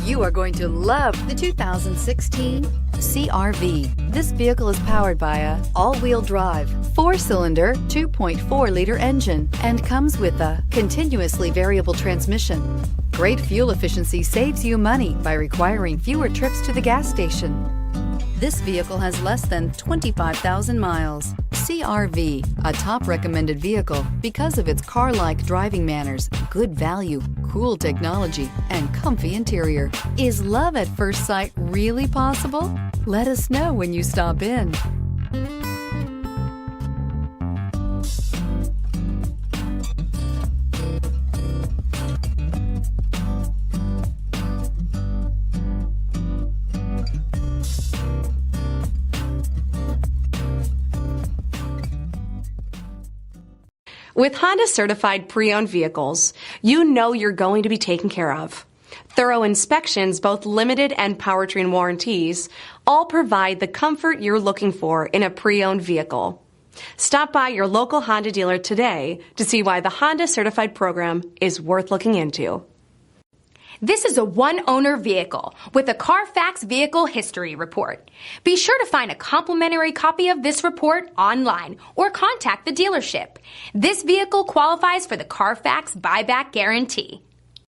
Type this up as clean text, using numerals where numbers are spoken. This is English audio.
You are going to love the 2016 CR-V. This vehicle is powered by a all-wheel drive, 4-cylinder, 2.4-liter engine and comes with a continuously variable transmission. Great fuel efficiency saves you money by requiring fewer trips to the gas station. This vehicle has less than 25,000 miles. CR-V, a top recommended vehicle because of its car-like driving manners, good value, cool technology, and comfy interior. Is love at first sight really possible? Let us know when you stop in. With Honda certified pre-owned vehicles, you know you're going to be taken care of. Thorough inspections, both limited and powertrain warranties, all provide the comfort you're looking for in a pre-owned vehicle. Stop by your local Honda dealer today to see why the Honda certified program is worth looking into. This is a one-owner vehicle with a CARFAX Vehicle History Report. Be sure to find a complimentary copy of this report online or contact the dealership. This vehicle qualifies for the CARFAX Buyback Guarantee.